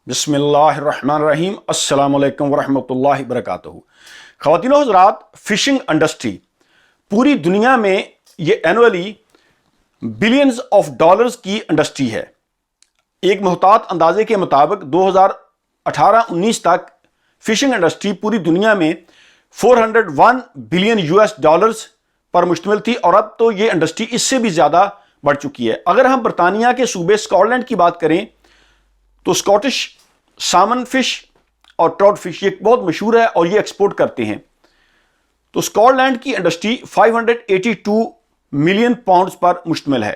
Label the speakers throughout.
Speaker 1: बिस्मिल्लाहिर्रहमानिर्रहीम अस्सलाम वालेकुम वरहमतुल्लाहि वबरकातुहू। ख़वातीन व हज़रात, फ़िशिंग इंडस्ट्री पूरी दुनिया में ये एनुअली बिलियंस ऑफ डॉलर्स की इंडस्ट्री है। एक मुहतात अंदाजे के मुताबिक 2018-19 तक फ़िशिंग इंडस्ट्री पूरी दुनिया में 401 बिलियन यूएस डॉलर्स पर मुश्तमिल थी और अब तो ये इंडस्ट्री इससे भी ज़्यादा बढ़ चुकी है। अगर हम बरतानिया के सूबे स्कॉटलैंड की बात करें तो स्कॉटिश सामन फिश और ट्राउट फिश ये बहुत मशहूर है और ये एक्सपोर्ट करते हैं। तो स्कॉटलैंड की इंडस्ट्री 582 मिलियन पाउंड्स पर मुश्तमिल है।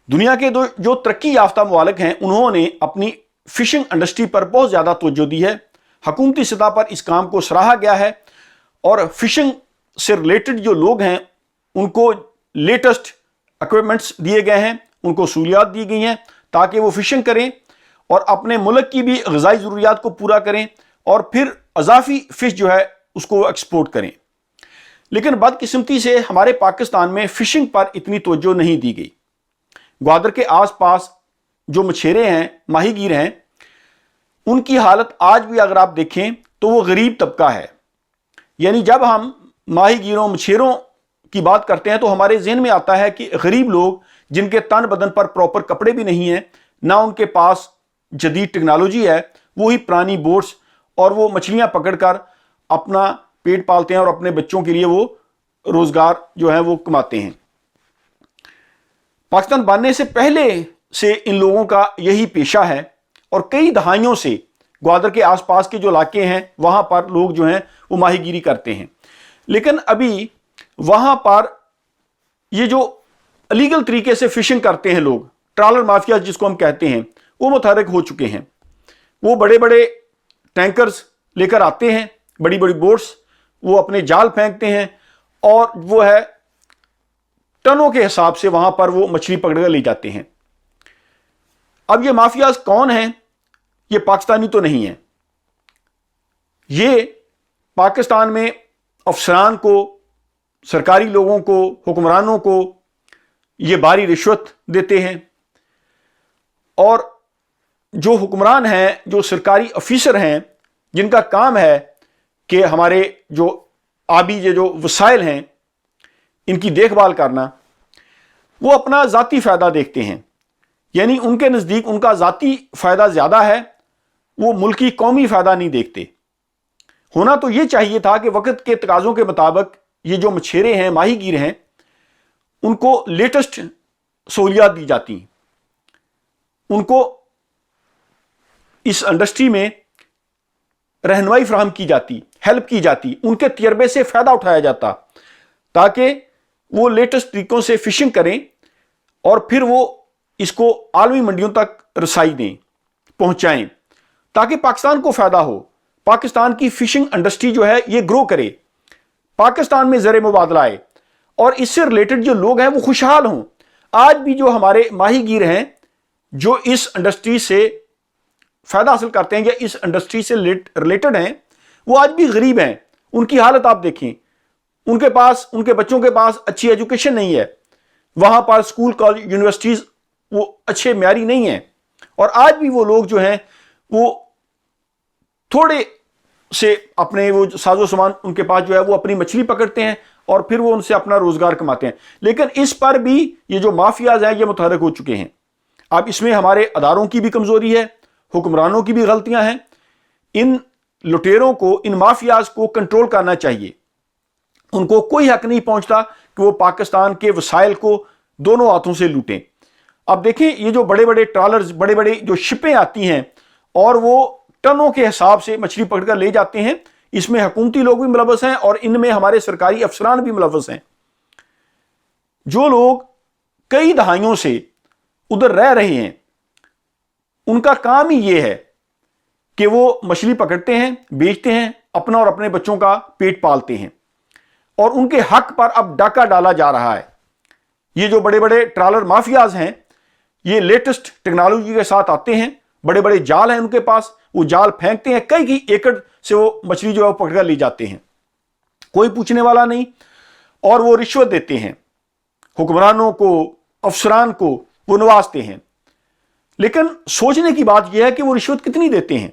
Speaker 1: दुनिया के जो तरक्की याफ्ता मुमालिक हैं उन्होंने अपनी फिशिंग इंडस्ट्री पर बहुत ज़्यादा तवज्जो दी है। हुकूमती सतह पर इस काम को सराहा गया है और फिशिंग से रिलेटेड जो लोग हैं उनको लेटेस्ट इक्विपमेंट्स दिए गए हैं, उनको सहूलियात दी गई हैं ताकि वो फिशिंग करें और अपने मुल्क की भी ग़िज़ाई ज़रूरियात को पूरा करें और फिर अज़ाफ़ी फ़िश जो है उसको एक्सपोर्ट करें। लेकिन बदकिस्मती से हमारे पाकिस्तान में फ़िशिंग पर इतनी तवज्जो नहीं दी गई। ग्वादर के आसपास जो मछेरे हैं, माहीगीर हैं, उनकी हालत आज भी अगर आप देखें तो वो गरीब तबका है। यानी जब हम माहीगीरों मछेरों की बात करते हैं तो हमारे जहन में आता है कि गरीब लोग जिनके तन बदन पर प्रॉपर कपड़े भी नहीं हैं, ना उनके पास जदीद टेक्नोलॉजी है, वो ही पुरानी बोट्स और वो मछलियां पकड़कर अपना पेट पालते हैं और अपने बच्चों के लिए वो रोजगार जो है वो कमाते हैं। पाकिस्तान बनने से पहले से इन लोगों का यही पेशा है और कई दहाइयों से ग्वादर के आसपास के जो इलाके हैं वहां पर लोग जो हैं वो माहीगीरी करते हैं। लेकिन अभी वहां पर ये जो इलीगल तरीके से फिशिंग करते हैं लोग, ट्रॉलर माफिया जिसको हम कहते हैं, वो मुतहर्रिक हो चुके हैं। वो बड़े बड़े टैंकर्स लेकर आते हैं, बड़ी बड़ी बोट्स, वो अपने जाल फेंकते हैं और वो है टनों के हिसाब से वहां पर वो मछली पकड़कर ले जाते हैं। अब ये माफियाज कौन हैं? ये पाकिस्तानी तो नहीं है। ये पाकिस्तान में अफसरान को, सरकारी लोगों को, हुक्मरानों को ये भारी रिश्वत देते हैं और जो हुक्मरान हैं, जो सरकारी अफीसर हैं, जिनका काम है कि हमारे जो आबी जो वसाइल हैं इनकी देखभाल करना, वो अपना ज़ाती फ़ायदा देखते हैं। यानी उनके नज़दीक उनका ज़ाती फ़ायदा ज़्यादा है, वो मुल्की कौमी फ़ायदा नहीं देखते। होना तो ये चाहिए था कि वक्त के तकाज़ों के मुताबिक ये जो मछेरे हैं, माहीगीर हैं, उनको लेटेस्ट सहूलियात दी जाती, उनको इस इंडस्ट्री में रहनुमाई फराहम की जाती, हेल्प की जाती, उनके तजर्बे से फ़ायदा उठाया जाता ताकि वो लेटेस्ट तरीक़ों से फ़िशिंग करें और फिर वो इसको आलमी मंडियों तक रसाई दें, पहुँचाएँ, ताकि पाकिस्तान को फ़ायदा हो। पाकिस्तान की फ़िशिंग इंडस्ट्री जो है ये ग्रो करे, पाकिस्तान में ज़र मुबादला आए और इससे रिलेटेड जो लोग हैं वो खुशहाल हों। आज भी जो हमारे माहीगीर हैं जो इस इंडस्ट्री से फ़ायदा हासिल करते हैं या इस इंडस्ट्री से रिलेटेड हैं, वो आज भी गरीब हैं। उनकी हालत आप देखें, उनके पास, उनके बच्चों के पास अच्छी एजुकेशन नहीं है, वहाँ पर स्कूल, कॉलेज, यूनिवर्सिटीज़ वो अच्छे म्यारी नहीं हैं और आज भी वो लोग जो हैं वो थोड़े से अपने वो साजो सामान उनके पास जो है वो अपनी मछली पकड़ते हैं और फिर वो उनसे अपना रोजगार कमाते हैं। लेकिन इस पर भी ये जो माफियाज हैं ये मुतहर्रिक हो चुके हैं। अब इसमें हमारे अदारों की भी कमजोरी है, हुक्मरानों की भी गलतियां हैं। इन लुटेरों को, इन माफियाज को कंट्रोल करना चाहिए। उनको कोई हक नहीं पहुंचता कि वो पाकिस्तान के वसाइल को दोनों हाथों से लूटें। अब देखें, ये जो बड़े बड़े ट्रॉलर्स, बड़े बड़े जो शिपें आती हैं और वो टनों के हिसाब से मछली पकड़कर ले जाते हैं, इसमें हुकूमती लोग भी मुलव्वस हैं और इनमें हमारे सरकारी अफसरान भी मुलव्वस हैं। जो लोग कई दहाइयों से उधर रह रहे हैं, उनका काम ही यह है कि वो मछली पकड़ते हैं, बेचते हैं, अपना और अपने बच्चों का पेट पालते हैं और उनके हक पर अब डाका डाला जा रहा है। ये जो बड़े बड़े ट्रॉलर माफियाज हैं ये लेटेस्ट टेक्नोलॉजी के साथ आते हैं, बड़े बड़े जाल हैं उनके पास, वो जाल फेंकते हैं, कई एकड़ से वो मछली जो है वो पकड़ ले जाते हैं, कोई पूछने वाला नहीं, और वो रिश्वत देते हैं हुक्मरानों को, अफसरान को वो नवाजते हैं। लेकिन सोचने की बात यह है कि वो रिश्वत कितनी देते हैं,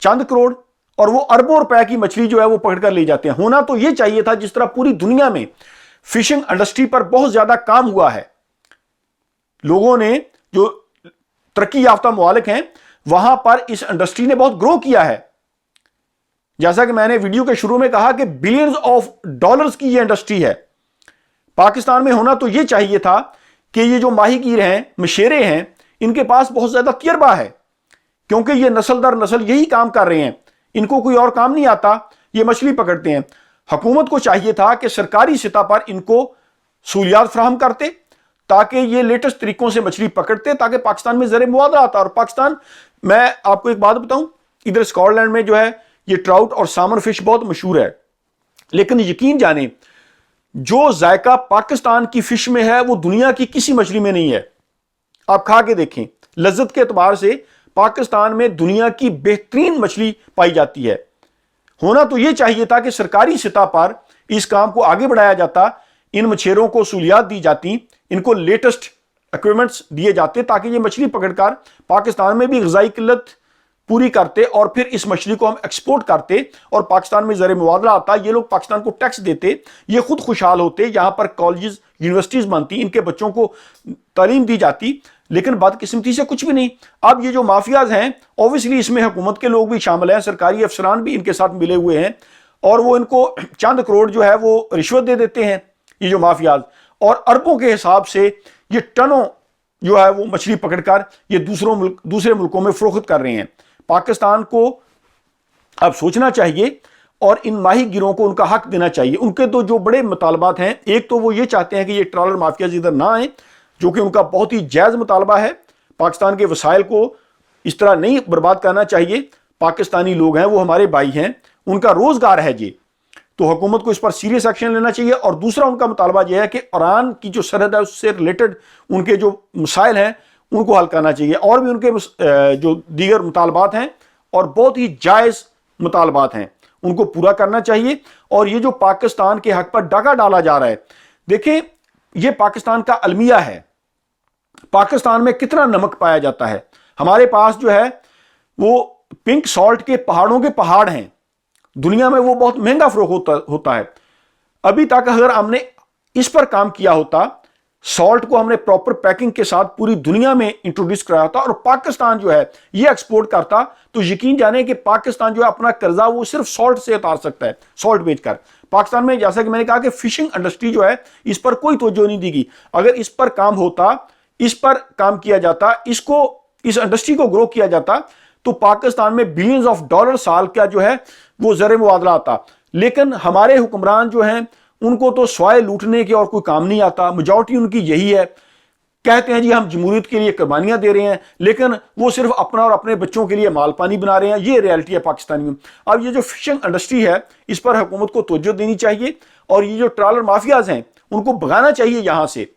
Speaker 1: चंद करोड़, और वो अरबों रुपए की मछली जो है वो पकड़ कर ले जाते हैं। होना तो ये चाहिए था, जिस तरह पूरी दुनिया में फिशिंग इंडस्ट्री पर बहुत ज्यादा काम हुआ है, लोगों ने जो तरक्की याफ्ता मुमालिक हैं वहां पर इस इंडस्ट्री ने बहुत ग्रो किया है। जैसा कि मैंने वीडियो के शुरू में कहा कि बिलियंस ऑफ डॉलर्स की ये इंडस्ट्री है। पाकिस्तान में होना तो ये चाहिए था कि ये जो माहीगीर हैं, मछेरे हैं, इनके पास बहुत ज्यादा तजर्बा है, क्योंकि ये नस्ल दर नस्ल यही काम कर रहे हैं, इनको कोई और काम नहीं आता, ये मछली पकड़ते हैं। हुकूमत को चाहिए था कि सरकारी सतह पर इनको सहूलियात फराहम करते ताकि ये लेटेस्ट तरीकों से मछली पकड़ते, ताकि पाकिस्तान में ज़र मुबादला आता। और पाकिस्तान, मैं आपको एक बात बताऊं, इधर स्कॉटलैंड में जो है ये ट्राउट और सामर फिश बहुत मशहूर है, लेकिन यकीन जाने जो जायका पाकिस्तान की फिश में है वो दुनिया की किसी मछली में नहीं है। आप खा के देखें, लज्जत के एतबार से पाकिस्तान में दुनिया की बेहतरीन मछली पाई जाती है। होना तो यह चाहिए था कि सरकारी सतह पर इस काम को आगे बढ़ाया जाता, इन मछेरों को सहूलियात दी जाती, इनको लेटेस्ट इक्विपमेंट्स दिए जाते ताकि ये मछली पकड़कर पाकिस्तान में भी ग़िज़ाई किल्लत पूरी करते और फिर इस मछली को हम एक्सपोर्ट करते और पाकिस्तान में ज़र मुबादला आता, ये लोग पाकिस्तान को टैक्स देते, ये खुद खुशहाल होते, यहाँ पर कॉलेजेस यूनिवर्सिटीज बनती, इनके बच्चों को तालीम दी जाती। लेकिन बदकिस्मती से कुछ भी नहीं। अब ये जो माफियाज हैं, ऑब्वियसली इसमें हुकूमत के लोग भी शामिल हैं, सरकारी अफसरान भी इनके साथ मिले हुए हैं, और वो इनको चंद करोड़ जो है वो रिश्वत दे देते हैं ये जो माफियाज, और अरबों के हिसाब से ये टनों जो है वो मछली पकड़कर ये दूसरे मुल्कों में फरोख्त कर रहे हैं। पाकिस्तान को अब सोचना चाहिए और इन माही गिरों को उनका हक देना चाहिए। उनके तो जो बड़े मुतालबात हैं, एक तो वो ये चाहते हैं कि ये ट्रॉलर माफियाज इधर ना आए, जो कि उनका बहुत ही जायज़ मुतालबा है। पाकिस्तान के वसाइल को इस तरह नहीं बर्बाद करना चाहिए। पाकिस्तानी लोग हैं, वो हमारे भाई हैं, उनका रोजगार है ये, तो हुकूमत को इस पर सीरियस एक्शन लेना चाहिए। और दूसरा उनका मुतालबा यह है कि ईरान की जो सरहद है उससे रिलेटेड उनके जो मसाइल हैं उनको हल करना चाहिए, और भी उनके जो दीगर मुतालबात हैं और बहुत ही जायज़ मुतालबात हैं उनको पूरा करना चाहिए। और ये जो पाकिस्तान के हक पर डाका डाला जा रहा है, देखें ये पाकिस्तान का अलमिया है, पाकिस्तान में कितना नमक पाया जाता है। हमारे पास जो है वो पिंक सॉल्ट के पहाड़ों के पहाड़ हैं, दुनिया में वो बहुत महंगा फरोख्त होता है। अभी तक अगर हमने इस पर काम किया होता, सॉल्ट को हमने प्रॉपर पैकिंग के साथ पूरी दुनिया में इंट्रोड्यूस कराया होता और पाकिस्तान जो है ये एक्सपोर्ट करता, तो यकीन जाने कि पाकिस्तान जो है अपना कर्जा वो सिर्फ सॉल्ट से उतार सकता है, सॉल्ट बेचकर। पाकिस्तान में जैसा कि मैंने कहा कि फिशिंग इंडस्ट्री जो है इस पर कोई तवज्जो नहीं दी गई। अगर इस पर काम होता, इस पर काम किया जाता, इस इंडस्ट्री को ग्रो किया जाता, तो पाकिस्तान में बिलियंस ऑफ डॉलर साल का जो है वो ज़र मुबादला आता। लेकिन हमारे हुक्मरान जो हैं उनको तो स्वाय लूटने के और कोई काम नहीं आता। मेजॉरिटी उनकी यही है, कहते हैं जी हम जमहूरियत के लिए कुर्बानियां दे रहे हैं, लेकिन वो सिर्फ अपना और अपने बच्चों के लिए माल पानी बना रहे हैं। ये रियलिटी है पाकिस्तानी में। अब ये जो फिशिंग इंडस्ट्री है इस पर हुकूमत को तवज्जो देनी चाहिए, और ये जो ट्रॉलर माफियाज हैं उनको भगाना चाहिए यहां से।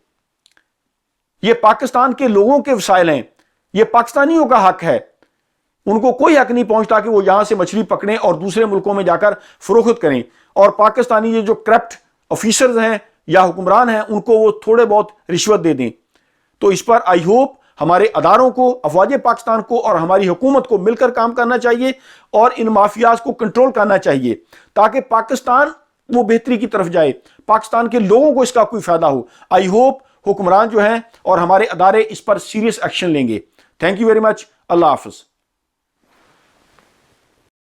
Speaker 1: ये पाकिस्तान के लोगों के वसाइल हैं, ये पाकिस्तानियों का हक है, उनको कोई हक नहीं पहुंचता कि वो यहां से मछली पकड़ें और दूसरे मुल्कों में जाकर फरोख्त करें। और पाकिस्तानी ये जो करप्ट ऑफिसर्स हैं या हुक्मरान हैं उनको वो थोड़े बहुत रिश्वत दे दें। तो इस पर आई होप हमारे अदारों को, अफवाज पाकिस्तान को और हमारी हुकूमत को मिलकर काम करना चाहिए और इन माफियाज को कंट्रोल करना चाहिए, ताकि पाकिस्तान वो बेहतरी की तरफ जाए, पाकिस्तान के लोगों को इसका कोई फायदा हो। आई होप हुक्मरान जो हैं और हमारे अदारे इस पर सीरियस एक्शन लेंगे। Thank you very much. Allah Hafiz.